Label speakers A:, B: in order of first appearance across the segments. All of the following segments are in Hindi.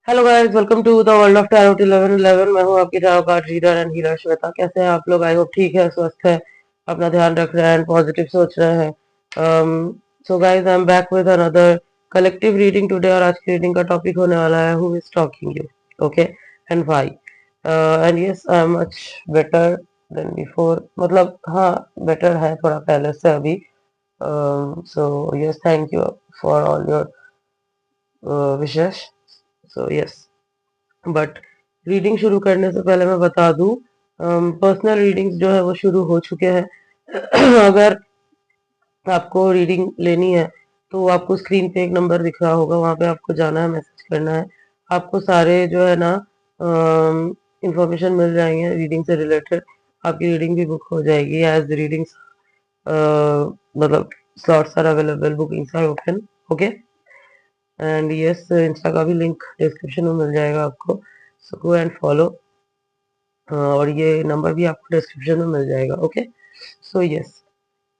A: Hello guys, welcome to the world of tarot 1111। मैं हूं आपकी tarot card reader and healer Shweta. कैसे हैं आप लोग? आई होप ठीक है, स्वस्थ है, अपना ध्यान रख रहे हैं, पॉजिटिव सोच रहे हैं। So guys, I am back with another collective reading today. और आज की रीडिंग का टॉपिक होने वाला है who is talking you, okay, and why. And yes, I am much better than before, मतलब हाँ, बेटर है थोड़ा पहले से अभी। So yes, thank you for all your wishes. So yes, but reading शुरू करने से पहले मैं बता दूं, पर्सनल रीडिंग्स जो है वो शुरू हो चुके हैं। अगर आपको रीडिंग लेनी है तो आपको स्क्रीन पे एक नंबर दिख रहा होगा, वहां पे आपको जाना है, मैसेज करना है। आपको सारे जो है ना इंफॉर्मेशन मिल जाएंगे रीडिंग से रिलेटेड। आपकी रीडिंग भी बुक हो जाएगी एज रीडिंग्स, मतलब slots are available, bookings are open, okay. And yes, insta का भी लिंक डिस्क्रिप्शन में मिल जाएगा आपको, सो गो एंड फॉलो। और ये नंबर भी आपको डिस्क्रिप्शन में मिल जाएगा, okay. So yes,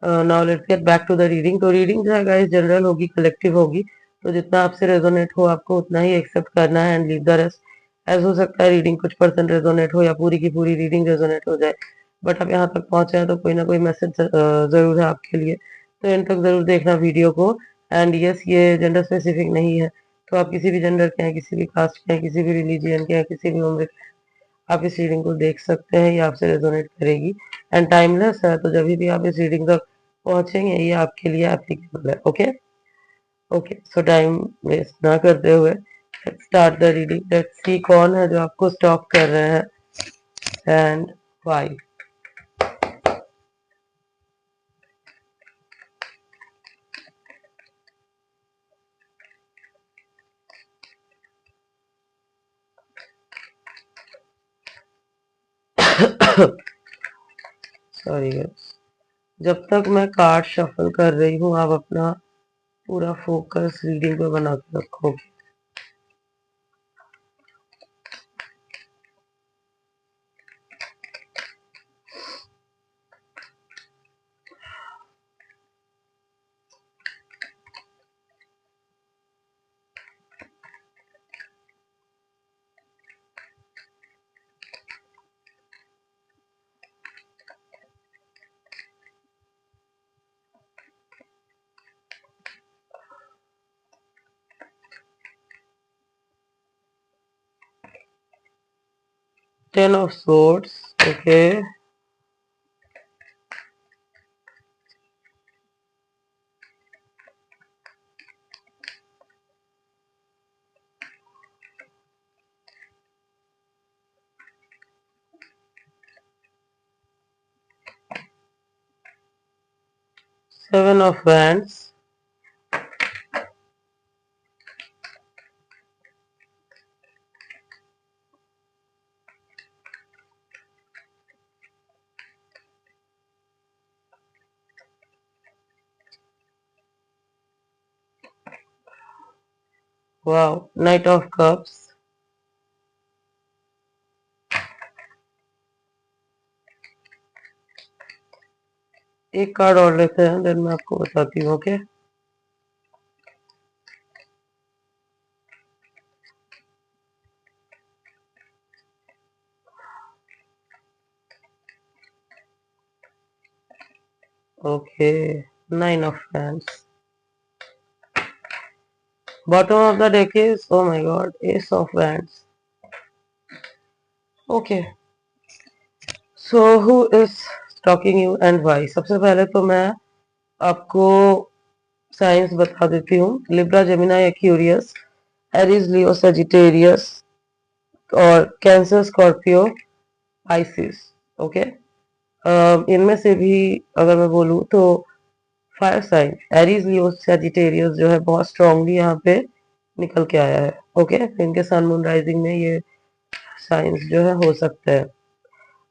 A: now let's get back to the reading. तो रीडिंग जो है गाइस जनरल होगी, कलेक्टिव होगी, तो जितना आपसे रेजोनेट हो आपको उतना ही एक्सेप्ट करना है एंड लीव द रेस्ट। ऐसा हो सकता है रीडिंग कुछ परसेंट रेजोनेट हो या पूरी की पूरी रीडिंग रेजोनेट हो जाए, बट आप यहाँ तक पहुंचे हैं तो कोई ना कोई मैसेज जरूर है आपके लिए, तो इन तक जरूर देखना वीडियो को। एंड यस, ये जेंडर स्पेसिफिक नहीं है, तो आप किसी भी जेंडर के हैं, किसी भी कास्ट के हैं, किसी भी रिलीजियन के हैं, किसी भी उम्र के, आप इस रीडिंग को देख सकते हैं, ये आपसे रेजोनेट करेगी। एंड टाइमलेस है, तो जब भी आप इस रीडिंग तक पहुंचेंगे ये आपके लिए एप्लीकेबल है, okay. Okay, so time waste ना करते हुए let's start the reading. Let's see कौन है जो आपको स्टॉक कर रहे हैं एंड व्हाई। सॉरी गाइस, जब तक मैं कार्ड शफल कर रही हूँ आप अपना पूरा फोकस रीडिंग पे बना के रखोगे। 10 of swords, okay. 7 of wands, wow, knight of cups, एक कार्ड और लेते हैं देन मैं आपको बताती हूँ, okay. Okay, 9 of wands. Bottom of the deck is, oh my god, ace of wands. Okay, so who is stalking you and why? सबसे पहले तो मैं आपको साइंस बता देती हूँ। लिब्रा, जेमिनाई, एक्यूरियस, एरीज, लियो, सेजिटेरियस और कैंसर, स्कॉर्पियो, आइसिस, ओके। इनमें से भी अगर मैं बोलूँ तो फायर साइन एरीज, लियो, सेजिटेरियस जो है बहुत स्ट्रांगली यहाँ पे निकल के आया है, ओके। इनके सन मून राइजिंग में ये साइंस जो है हो सकता है।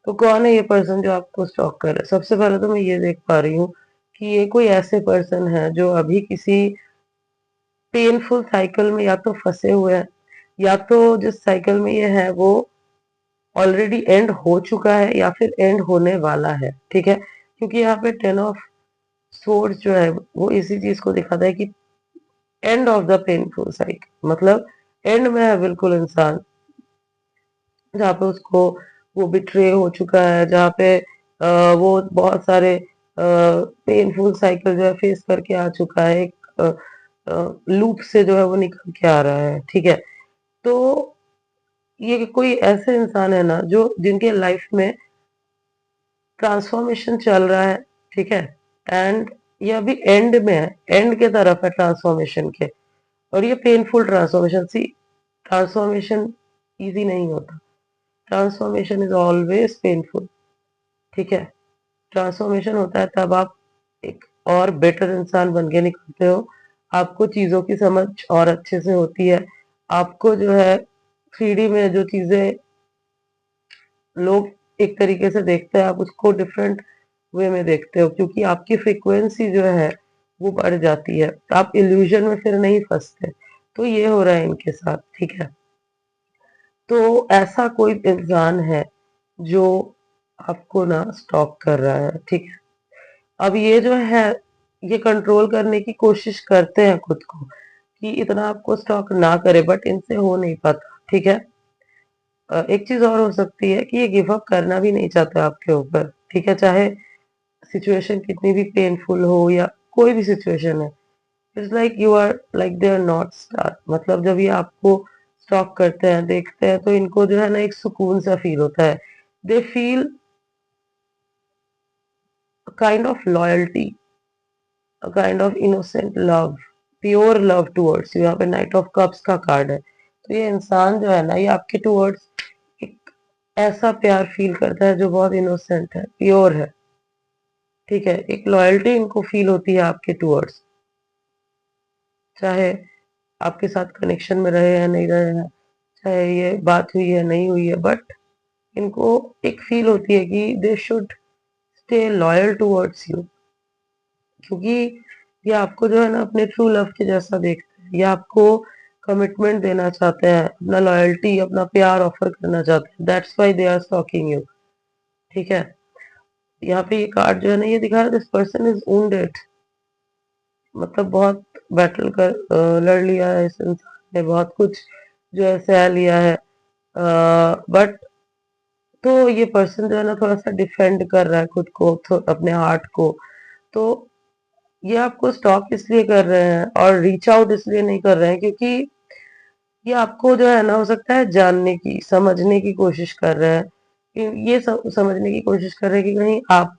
A: तो कौन है ये पर्सन जो आपको स्टॉक कर रहा है? सबसे पहले तो मैं ये देख पा रही हूँ कि ये कोई ऐसे पर्सन है जो अभी किसी पेनफुल साइकिल में या तो फंसे हुए हैं, या तो जिस साइकिल में ये है वो ऑलरेडी एंड हो चुका है या फिर एंड होने वाला है, ठीक है। क्योंकि यहाँ पे 10 ऑफ सोर्ड्स जो है वो इसी चीज को दिखाता है कि end of the painful cycle, मतलब एंड में है बिल्कुल इंसान, जहाँ पे उसको वो बिट्रे हो चुका है, जहाँ पे वो बहुत सारे पेनफुल साइकिल जो है फेस करके आ चुका है, एक लूप से जो है वो निकल के आ रहा है, ठीक है। तो ये कोई ऐसे इंसान है ना जो जिनके लाइफ में ट्रांसफॉर्मेशन चल रहा है, ठीक है, एंड ये अभी एंड में है, एंड के तरफ है ट्रांसफॉर्मेशन के, और ये पेनफुल ट्रांसफॉर्मेशन। सी, ट्रांसफॉर्मेशन इजी नहीं होता, ट्रांसफॉर्मेशन इज ऑलवेज पेनफुल, ठीक है। ट्रांसफॉर्मेशन होता है तब आप एक और बेटर इंसान बन के निकलते हो, आपको चीजों की समझ और अच्छे से होती है, आपको जो है 3D में जो चीजें लोग एक तरीके से देखते हैं, आप उसको डिफरेंट वे में देखते हो, क्योंकि आपकी फ्रीक्वेंसी जो है वो बढ़ जाती है, आप इल्यूजन में फिर नहीं फंसते। तो ये हो रहा है इनके साथ, ठीक है। तो ऐसा कोई इंसान है जो आपको ना स्टॉक कर रहा है, ठीक है। अब ये जो है, ये कंट्रोल करने की कोशिश करते हैं खुद को कि इतना आपको स्टॉक ना करे, बट इनसे हो नहीं पाता, ठीक है। एक चीज और हो सकती है कि ये गिव अप करना भी नहीं चाहते आपके ऊपर, ठीक है, चाहे सिचुएशन कितनी भी पेनफुल हो या कोई भी सिचुएशन है। It's like you are like their north star, मतलब जब ये आपको स्टॉक करते हैं, देखते हैं, तो इनको जो है ना एक सुकून सा फील होता है, they feel kind of loyalty, a kind of innocent love, pure love towards you. यहाँ पे नाइट ऑफ कप्स का कार्ड है, तो ये इंसान जो है ना, ये आपके टूवर्ड्स एक ऐसा प्यार फील करता है जो बहुत इनोसेंट है, प्योर है, ठीक है। एक लॉयल्टी इनको फील होती है आपके टूवर्ड्स, चाहे आपके साथ कनेक्शन में रहे या नहीं रहे हैं, चाहे ये बात हुई है नहीं हुई है, बट इनको एक फील होती है कि they should stay loyal towards you, क्योंकि ये आपको जो है ना अपने ट्रू लव के जैसा देखते हैं, ये आपको कमिटमेंट देना चाहते हैं, अपना लॉयल्टी, अपना प्यार ऑफर करना चाहते हैं, that's why they are stalking you, ठीक है। यहाँ पे ये कार्ड जो है ना, ये दिखा रहा है दिस पर्सन इज वुंडेड, मतलब बहुत बैटल कर लड़ लिया है इस इंसान ने, बहुत कुछ जो है सह लिया है, बट तो ये पर्सन जो है ना थोड़ा सा डिफेंड कर रहा है खुद को, अपने हार्ट को। तो ये आपको स्टॉक इसलिए कर रहे हैं और रीच आउट इसलिए नहीं कर रहे हैं क्योंकि ये आपको जो है ना हो सकता है जानने की, समझने की कोशिश कर रहे हैं, ये समझने की कोशिश कर रहे हैं कि कहीं आप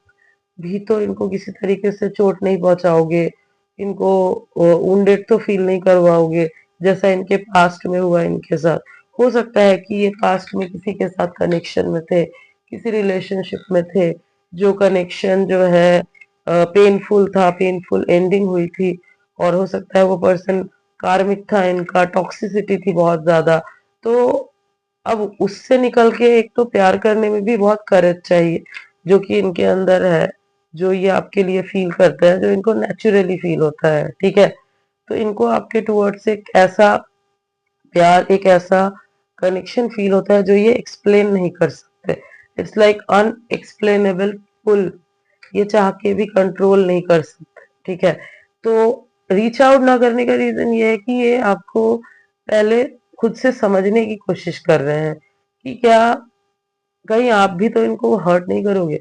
A: भी तो इनको किसी तरीके से चोट नहीं पहुंचाओगे, इनको वुंडेड तो फील नहीं करवाओगे, जैसा इनके पास्ट में हुआ इनके साथ। हो सकता है कि ये पास्ट में किसी के साथ कनेक्शन में थे, किसी रिलेशनशिप में थे, जो कनेक्शन जो है पेनफुल था, पेनफुल एंडिंग हुई थी, और हो सकता है वो पर्सन कार्मिक था इनका, टॉक्सिसिटी थी बहुत ज्यादा। तो अब उससे निकल के एक तो प्यार करने में भी बहुत करेज चाहिए, जो कि इनके अंदर है, जो ये आपके लिए फील करते हैं, जो इनको नेचुरली फील होता है, ठीक है। तो इनको आपके टुवर्ड्स एक ऐसा प्यार, एक ऐसा कनेक्शन फील होता है जो ये एक्सप्लेन नहीं कर सकते, इट्स लाइक अनएक्सप्लेनेबल पुल, ये चाह के भी कंट्रोल नहीं कर सकते, ठीक है। तो रीच आउट ना करने का रीजन ये है कि ये आपको पहले खुद से समझने की कोशिश कर रहे हैं कि क्या कहीं आप भी तो इनको हर्ट नहीं करोगे,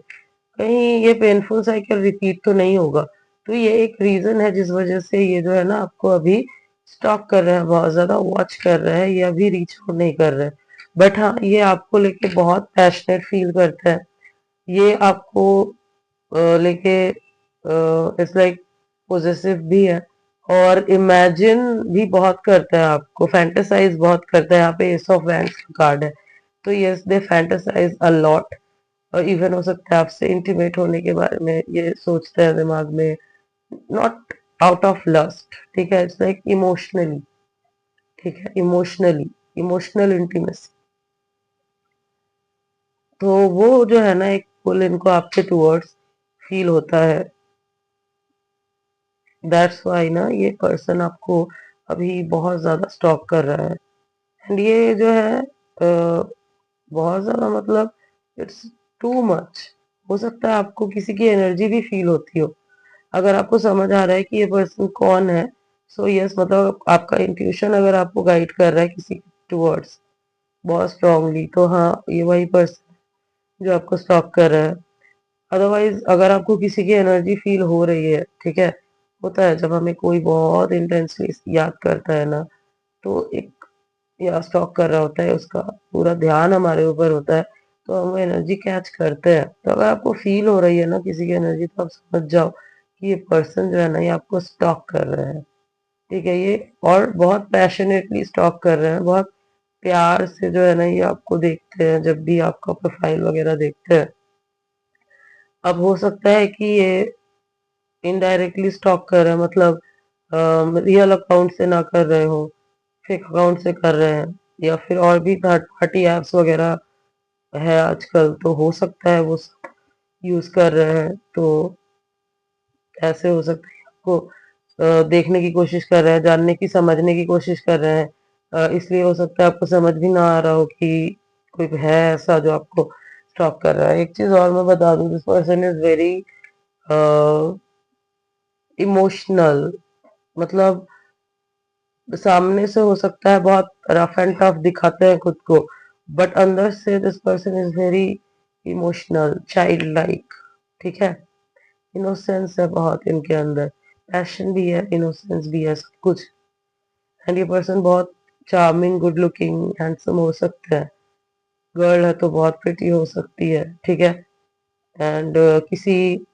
A: कहीं ये पेनफुल साइकिल रिपीट तो नहीं होगा। तो ये एक रीजन है जिस वजह से ये जो है ना आपको अभी स्टॉक कर रहे हैं, बहुत ज्यादा वॉच कर रहे हैं, ये अभी रीच आउट नहीं कर रहे हैं। बट हाँ, ये आपको लेके बहुत पैशनेट फील करते हैं, ये आपको लेके इट्स लाइक पोजेसिव भी है, और इमेजिन भी बहुत करता है, आपको फैंटेसाइज बहुत करता है। यहाँ पे एस ऑफ वैंड्स का कार्ड है, तो yes they fantasise a lot, और इवन हो सकता है आपसे इंटीमेट होने के बारे में ये सोचते हैं दिमाग में, नॉट आउट ऑफ लस्ट, ठीक है, इट्स लाइक इमोशनली, ठीक है, इमोशनली, इमोशनल इंटीमेसी। तो वो जो है ना एक पुल इनको आपके टुवर्ड्स फील होता है, दैट्स वाई ना ये पर्सन आपको अभी बहुत ज्यादा स्टॉक कर रहा है। एंड ये जो है बहुत ज्यादा, मतलब इट्स टू मच। हो सकता है आपको किसी की एनर्जी भी फील होती हो, अगर आपको समझ आ रहा है कि ये पर्सन कौन है, सो यस, मतलब आपका इंट्यूशन अगर आपको गाइड कर रहा है किसी टूवर्ड्स बहुत स्ट्रांगली, तो हाँ ये वही पर्सन जो आपको स्टॉक कर रहा है। अदरवाइज अगर आपको किसी की एनर्जी फील हो रही है, ठीक है, होता है जब हमें कोई बहुत इंटेंसली याद करता है ना, तो एक या स्टॉक कर रहा होता है, उसका पूरा ध्यान हमारे ऊपर होता है, तो हम एनर्जी कैच करते हैं। तो अगर आपको फील हो रही है ना किसी की एनर्जी, तो आप समझ जाओ कि ये पर्सन जो है ना, ये आपको स्टॉक कर रहे हैं, ठीक है, ये और बहुत पैशनेटली स्टॉक कर रहे हैं, बहुत प्यार से जो है ना ये आपको देखते हैं, जब भी आपका प्रोफाइल वगैरह देखते हैं। अब हो सकता है कि ये इनडायरेक्टली स्टॉक कर रहे हैं, मतलब रियल अकाउंट से ना कर रहे हो, फेक अकाउंट से कर रहे हैं, या फिर और भी थर्ड पार्टी एप्स वगैरह है आजकल, तो हो सकता है वो यूज कर रहे हैं। तो ऐसे हो सकता है आपको देखने की कोशिश कर रहे हैं, जानने की, समझने की कोशिश कर रहे हैं। इसलिए हो सकता है आपको समझ भी ना आ रहा हो कि कोई है ऐसा जो आपको स्टॉक कर रहा है। एक चीज और मैं बता दूं, this person is very emotional, मतलब सामने से हो सकता है बहुत रफ एंड टफ दिखाते हैं खुद को, बट अंदर से this person is very emotional, child like, ठीक है। इनोसेंस है बहुत इनके अंदर, पैशन भी है, इनोसेंस भी है, सब कुछ। एंड ये पर्सन बहुत चार्मिंग, गुड लुकिंग, हैंडसम हो सकता है। गर्ल है तो बहुत प्रिटी हो सकती है, ठीक है। एंड किसी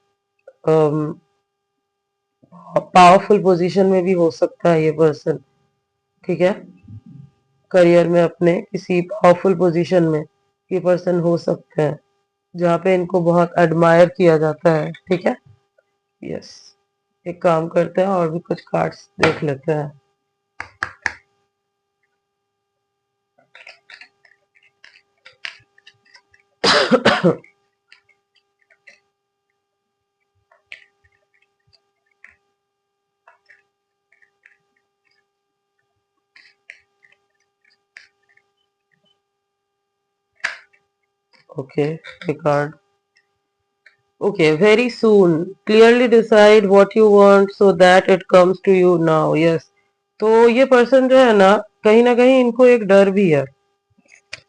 A: पावरफुल पोजीशन में भी हो सकता है ये पर्सन, ठीक है। करियर में अपने किसी पावरफुल पोजीशन में ये पर्सन हो सकते हैं, जहाँ पे इनको बहुत एडमायर किया जाता है, ठीक है। यस, एक काम करते हैं और भी कुछ कार्ड्स देख लेते हैं। Okay, a card. Okay, very soon. Clearly decide what you want so that it comes to you now. Yes. तो ये पर्सन जो है ना कहीं इनको एक डर भी है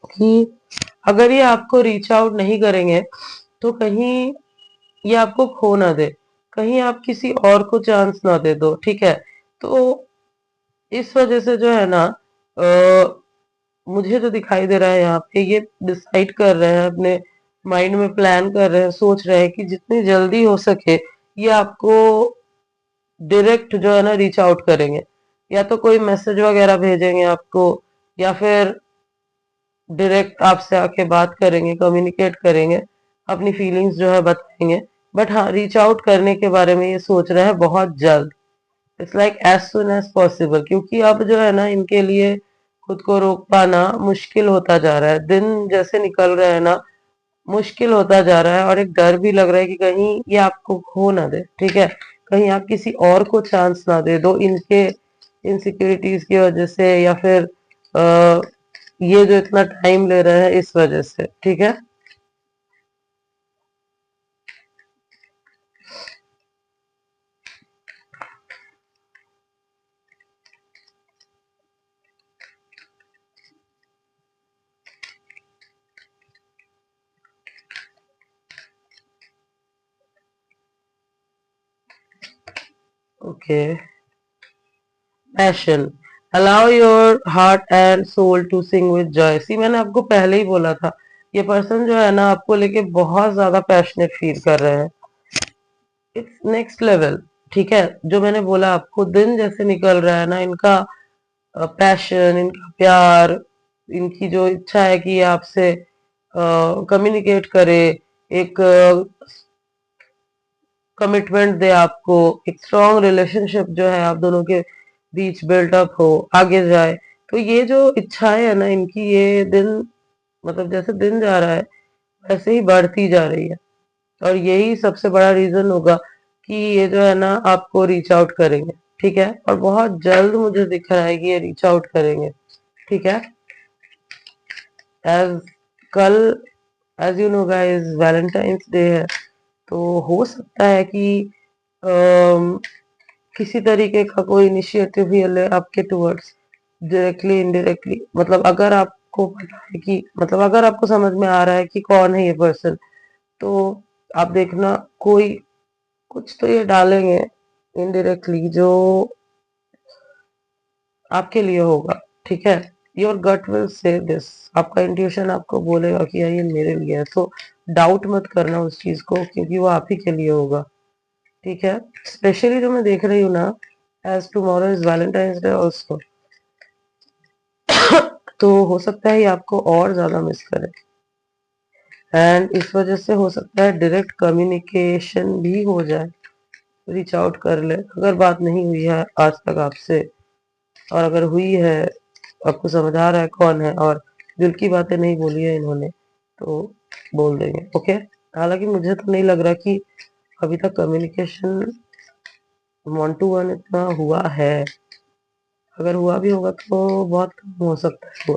A: कि अगर ये आपको रीच आउट नहीं करेंगे, तो कहीं ये आपको खो ना दे, कहीं आप किसी और को चांस ना दे दो, ठीक है। तो इस वजह से जो है ना, मुझे तो दिखाई दे रहा है यहाँ पे ये डिसाइड कर रहे हैं, अपने माइंड में प्लान कर रहे हैं, सोच रहे हैं कि जितनी जल्दी हो सके ये आपको डायरेक्ट जो है ना रीच आउट करेंगे, या तो कोई मैसेज वगैरह भेजेंगे आपको, या फिर डायरेक्ट आपसे आके बात करेंगे, कम्युनिकेट करेंगे, अपनी फीलिंग्स जो है बताएंगे। बट हाँ, रीच आउट करने के बारे में ये सोच रहे हैं बहुत जल्द। It's like as soon as possible, क्योंकि अब जो है ना इनके लिए खुद को रोक पाना मुश्किल होता जा रहा है, दिन जैसे निकल रहे हैं ना, मुश्किल होता जा रहा है, और एक डर भी लग रहा है कि कहीं ये आपको खो ना दे, ठीक है, कहीं आप किसी और को चांस ना दे दो इनके इनसिक्योरिटीज की वजह से, या फिर आ, ये जो इतना टाइम ले रहे हैं इस वजह से, ठीक है। Okay, passion, allow your heart and soul to sing with joy. See, मैंने आपको पहले ही बोला था, ये पर्सन जो है ना आपको लेके बहुत ज्यादा पैशनेट फील कर रहे हैं। इट्स नेक्स्ट लेवल, ठीक है। जो मैंने बोला आपको, दिन जैसे निकल रहा है ना, इनका पैशन, इनका प्यार, इनकी जो इच्छा है कि ये आपसे कम्युनिकेट करे, एक कमिटमेंट दे आपको, एक स्ट्रॉन्ग रिलेशनशिप जो है आप दोनों के बीच बिल्डअप हो, आगे जाए। तो ये जो इच्छाएं है ना इनकी, ये दिन, मतलब जैसे दिन जा रहा है वैसे ही बढ़ती जा रही है, और यही सबसे बड़ा रीजन होगा कि ये जो है ना आपको रीच आउट करेंगे, ठीक है। और बहुत जल्द मुझे दिख रहा है कि ये रीच आउट करेंगे, ठीक है। एज कल, as you know guys, Valentine's day है, तो हो सकता है कि किसी तरीके का कोई इनिशिएटिव ये ले आपके टुवर्ड्स, डायरेक्टली इनडायरेक्टली, मतलब अगर आपको पता है कि, मतलब अगर आपको समझ में आ रहा है कि कौन है ये पर्सन, तो आप देखना कोई कुछ तो ये डालेंगे इनडायरेक्टली जो आपके लिए होगा, ठीक है। Your gut will say this, आपका इंट्यूशन आपको बोलेगा कि यार ये मेरे लिए है, तो डाउट मत करना उस चीज को, क्योंकि वो आप ही के लिए होगा, ठीक है। स्पेशली जो मैं देख रही हूँ ना, as tomorrow is Valentine's day also, तो हो सकता है ये आपको और ज्यादा मिस करे, एंड इस वजह से हो सकता है डायरेक्ट कम्युनिकेशन भी हो जाए, रीच आउट कर ले अगर बात नहीं हुई है आज तक आपसे, और अगर हुई है, आपको समझ आ रहा है कौन है और दिल की बातें नहीं बोली है इन्होंने, तो बोल देंगे, ओके। हालांकि मुझे तो नहीं लग रहा कि अभी तक कम्युनिकेशन 1-to-1 इतना हुआ है, अगर हुआ भी होगा तो बहुत कम हो सकता है हुआ,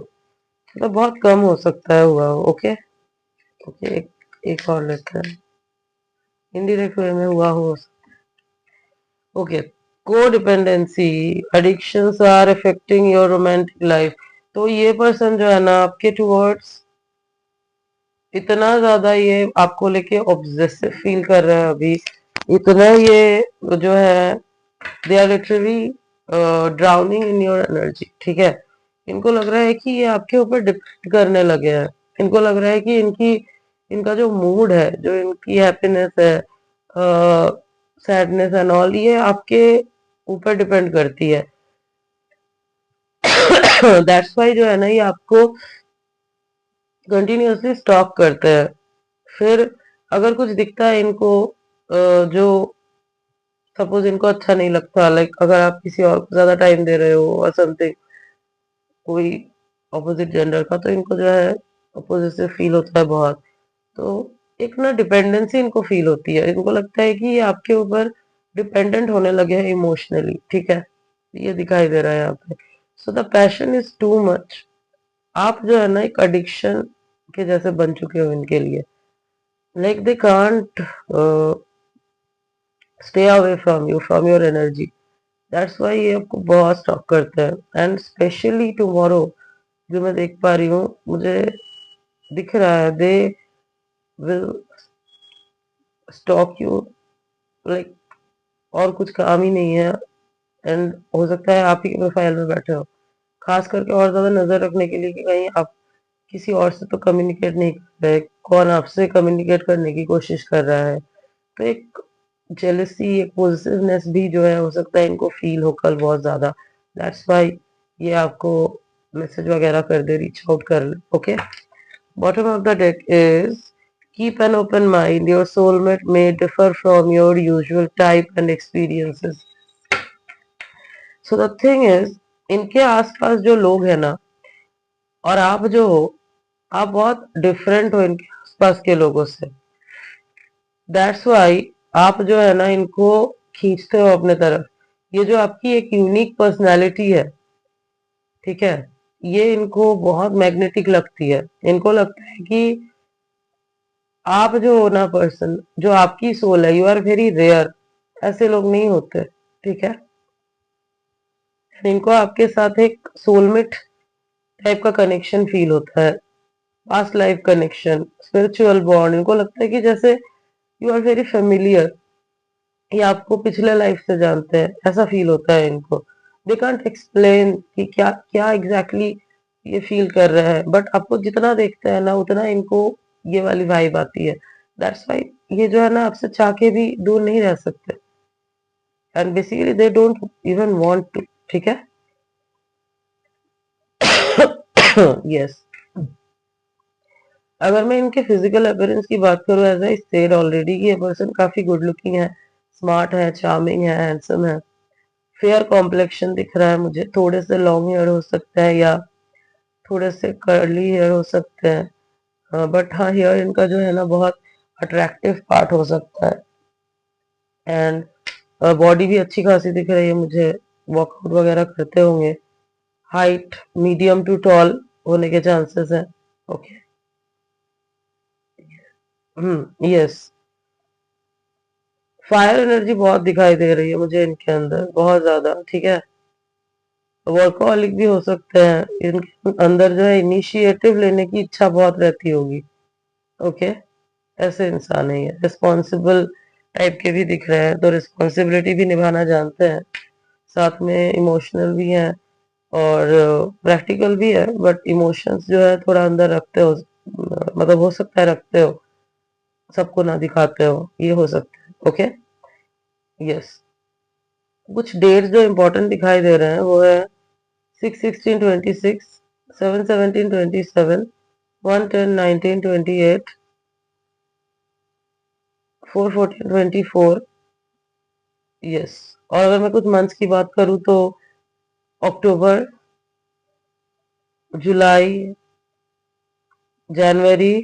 A: मतलब बहुत कम हो सकता है हुआ, ओके। ओके, एक और लेते हैं, इनडायरेक्ट वे में हुआ हो, okay. Codependency, addictions are affecting your romantic life, तो ये पर्सन जो है ना आपके टुवर्ड्स इतना ज्यादा ये आपको लेके ऑब्सेसिव फील कर रहा है अभी, इतना ये जो है, they are literally drowning in your energy, ठीक है। इनको लग रहा है कि ये आपके ऊपर डिपेंड करने लगे हैं, इनको लग रहा है कि इनका जो मूड है, जो इनकी हैप्पीनेस है, सैडनेस एंड ऑल, ये आपके ऊपर डिपेंड करती है। दैट्स वाई जो है ना ये आपको कंटिन्यूअसली स्टॉक करते हैं। फिर अगर कुछ दिखता है इनको, जो सपोज इनको अच्छा नहीं लगता, लाइक अगर आप किसी और को ज्यादा टाइम दे रहे हो और समथिंग, कोई ऑपोजिट जेंडर का, तो इनको जो है अपोजिट फील होता है बहुत, तो एक ना डिपेंडेंसी इनको फील होती है, इनको लगता है कि ये आपके ऊपर डिपेंडेंट होने लगे हैं इमोशनली, ठीक है। ये दिखाई दे रहा है यहाँ पे, so the passion is too much, आप जो है ना एक एडिक्शन के जैसे बन चुके हो इनके लिए, like they can't stay away from you, from your energy, that's why ये आपको बहुत स्टॉक करते हैं, एंड स्पेशली टुमारो जो मैं देख पा रही हूँ, मुझे दिख रहा है they will stock you, like और कुछ काम ही नहीं है, एंड हो सकता है आप ही के प्रोफाइल में बैठे हो, खास करके और ज्यादा नजर रखने के लिए कि कहीं आप किसी और से तो कम्युनिकेट नहीं कर रहे, कौन आपसे कम्युनिकेट करने की कोशिश कर रहा है, तो एक जेलसी, एक पॉजिटिवनेस भी जो है हो सकता है इनको फील हो कल बहुत ज्यादा, दैट्स वाई ये आपको मैसेज वगैरह कर दे, रीच आउट कर ले, okay. Bottom of the deck is keep an open mind, your soulmate may differ from your usual type and experiences, so the thing is, इनके आसपास जो लोग हैं ना, और आप जो हो, आप बहुत डिफरेंट हो इनके आसपास के लोगों से, दैट्स वाई आप जो है ना इनको खींचते हो अपने तरफ, ये जो आपकी एक यूनिक पर्सनालिटी है, ठीक है, ये इनको बहुत मैग्नेटिक लगती है, इनको लगता है कि आप जो हो ना पर्सन, जो आपकी सोल है, यू आर वेरी रेयर, ऐसे लोग नहीं होते, ठीक है। इनको आपके साथ एक सोलमेट टाइप का कनेक्शन फील होता है, past life connection, spiritual bond, इनको लगता है कि जैसे यू आर वेरी फेमिलियर, ये आपको पिछले लाइफ से जानते हैं, ऐसा फील होता है इनको। दे कांट एक्सप्लेन कि क्या क्या एग्जैक्टली ये फील कर रहे हैं, बट आपको जितना देखते हैं ना उतना इनको ये वाली वाइब आती है, दैट्स वाई ये जो है ना आपसे चाह के भी दूर नहीं रह सकते, and basically they don't even want to, ठीक है। यस, अगर मैं इनके फिजिकल अपीयरेंस की बात करूं, एज आई सेड ऑलरेडी, ये पर्सन काफी गुड लुकिंग है, स्मार्ट है, चार्मिंग है, हैंडसम है, फेयर कॉम्प्लेक्शन दिख रहा है मुझे, थोड़े से लॉन्ग हेयर हो सकता है या थोड़े से कर्ली हेयर हो सकते हैं, बट हाँ हेयर इनका जो है ना बहुत अट्रैक्टिव पार्ट हो सकता है, एंड बॉडी भी अच्छी खासी दिख रही है मुझे, वर्कआउट वगैरह करते होंगे, हाइट मीडियम टू टॉल होने के चांसेस हैं, ओके। यस, फायर एनर्जी बहुत दिखाई दे रही है मुझे इनके अंदर, बहुत ज्यादा। ठीक है, वर्कोहॉलिक भी हो सकते हैं, इनके अंदर जो है इनिशिएटिव लेने की इच्छा बहुत रहती होगी। ओके, ऐसे इंसान है ये, रिस्पॉन्सिबल टाइप के भी दिख रहे हैं, तो रिस्पॉन्सिबिलिटी भी निभाना जानते हैं, साथ में इमोशनल भी हैं और प्रैक्टिकल भी है, बट इमोशंस जो है थोड़ा अंदर रखते हो, मतलब हो सकता है रखते हो, सबको ना दिखाते हो, ये हो सकता है। Okay, yes. कुछ डेट जो इम्पोर्टेंट दिखाई दे रहे हैं वो है 6/16/26, 7/17/27, 1/10/1928, 4/14/24। यस, और अगर मैं कुछ मंथ्स की बात करूं तो अक्टूबर, जुलाई, जनवरी,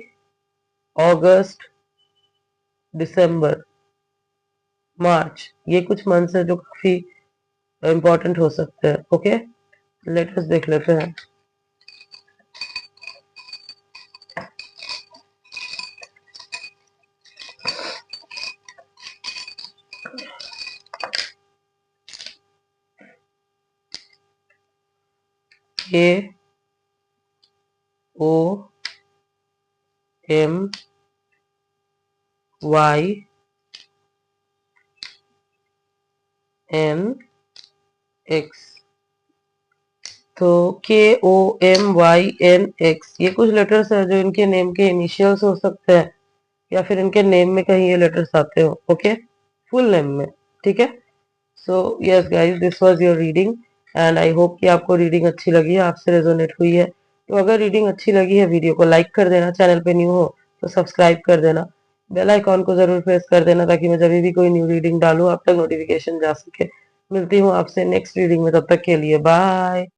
A: अगस्त, दिसंबर, मार्च, ये कुछ मंथ्स है जो काफी इम्पोर्टेंट हो सकते हैं। ओके, लेटेस्ट देख लेते हैं। A O M Y N X, तो KOMYNX, ये कुछ लेटर्स है जो इनके नेम के इनिशियल्स हो सकते हैं, या फिर इनके नेम में कहीं ये लेटर्स आते हो। ओके, फुल नेम में। ठीक है, so yes guys, this was your reading and I hope कि आपको रीडिंग अच्छी लगी है, आपसे रेजोनेट हुई है। तो अगर रीडिंग अच्छी लगी है, वीडियो को लाइक कर देना, चैनल पे न्यू हो तो सब्सक्राइब कर देना, बेल आइकॉन को जरूर प्रेस कर देना ताकि मैं जब भी कोई न्यू रीडिंग डालूं आप तक नोटिफिकेशन जा सके। मिलती हूँ आपसे नेक्स्ट रीडिंग में, तब तक के लिए बाय।